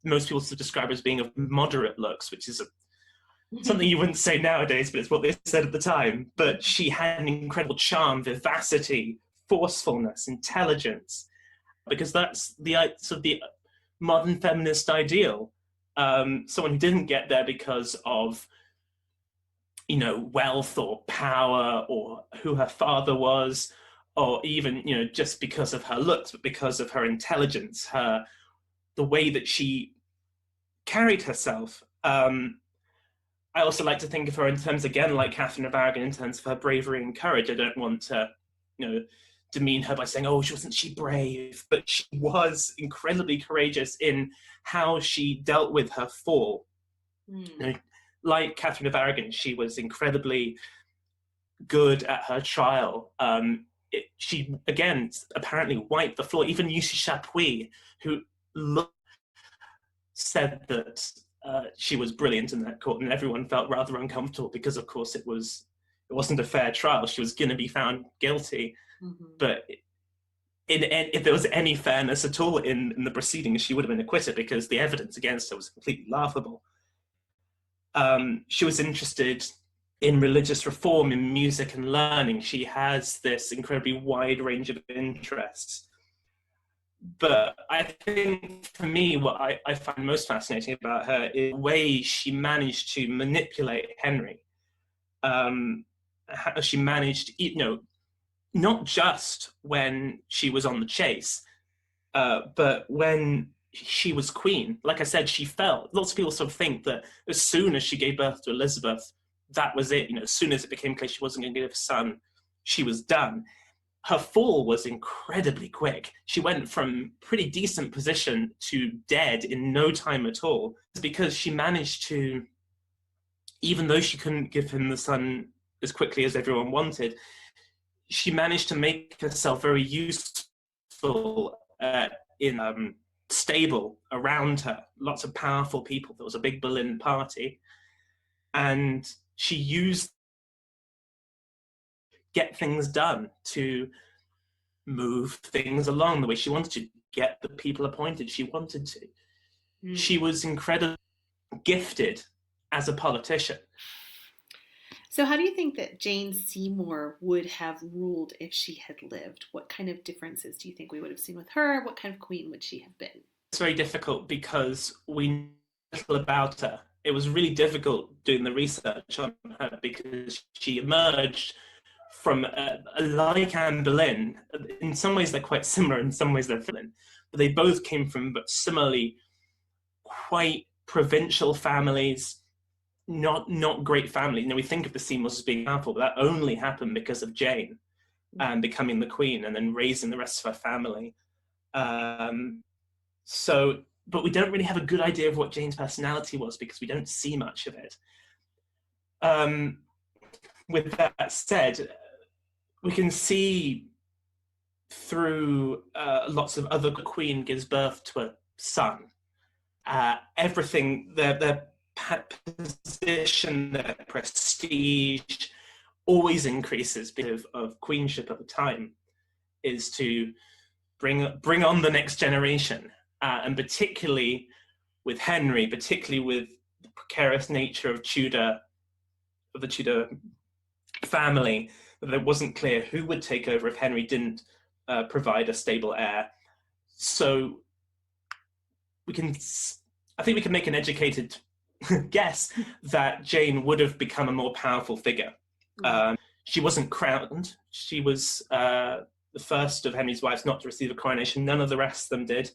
most people describe her as being of moderate looks, which is something you wouldn't say nowadays, but it's what they said at the time. But she had an incredible charm, vivacity, forcefulness, intelligence, because that's the sort of the modern feminist ideal. Someone who didn't get there because of, you know, wealth or power or who her father was, or even, you know, just because of her looks, but because of her intelligence, the way that she carried herself. I also like to think of her in terms, again, like Catherine of Aragon, in terms of her bravery and courage. I don't want to, you know, demean her by saying, oh, wasn't she brave? But she was incredibly courageous in how she dealt with her fall. You know, like Catherine of Aragon, she was incredibly good at her trial. She, again, apparently wiped the floor. Even Lucy Chapuis, who said that she was brilliant in that court, and everyone felt rather uncomfortable because, of course, it wasn't a fair trial. She was going to be found guilty. But if there was any fairness at all in the proceedings, she would have been acquitted because the evidence against her was completely laughable. She was interested in religious reform, in music and learning. She has this incredibly wide range of interests. But I think, for me, what I find most fascinating about her is the way she managed to manipulate Henry. How she managed, you know, not just when she was on the chase, but when she was queen. Like I said, she fell. Lots of people sort of think that as soon as she gave birth to Elizabeth, that was it. You know, as soon as it became clear she wasn't going to give a son, she was done. Her fall was incredibly quick. She went from pretty decent position to dead in no time at all. It's because she managed to, even though she couldn't give him the son as quickly as everyone wanted, she managed to make herself very useful in stable around her. Lots of powerful people. There was a big Boleyn party. And she used get things done, to move things along the way she wanted to, get the people appointed she wanted to. She was incredibly gifted as a politician. So how do you think that Jane Seymour would have ruled if she had lived? What kind of differences do you think we would have seen with her? What kind of queen would she have been? It's very difficult because we know little about her. It was really difficult doing the research on her because she emerged from, like Anne Boleyn. In some ways they're quite similar, in some ways they're different, but they both came from similarly quite provincial families, not great families. You know, we think of the Seymours as being powerful, but that only happened because of Jane and becoming the queen and then raising the rest of her family. But we don't really have a good idea of what Jane's personality was because we don't see much of it. With that said, we can see through lots of other queen gives birth to a son. Everything, their position, their prestige always increases because of queenship at the time, is to bring on the next generation. And particularly with Henry, particularly with the precarious nature of the Tudor family, that it wasn't clear who would take over if Henry didn't provide a stable heir. So I think we can make an educated guess that Jane would have become a more powerful figure. She wasn't crowned. She was the first of Henry's wives not to receive a coronation. None of the rest of them did.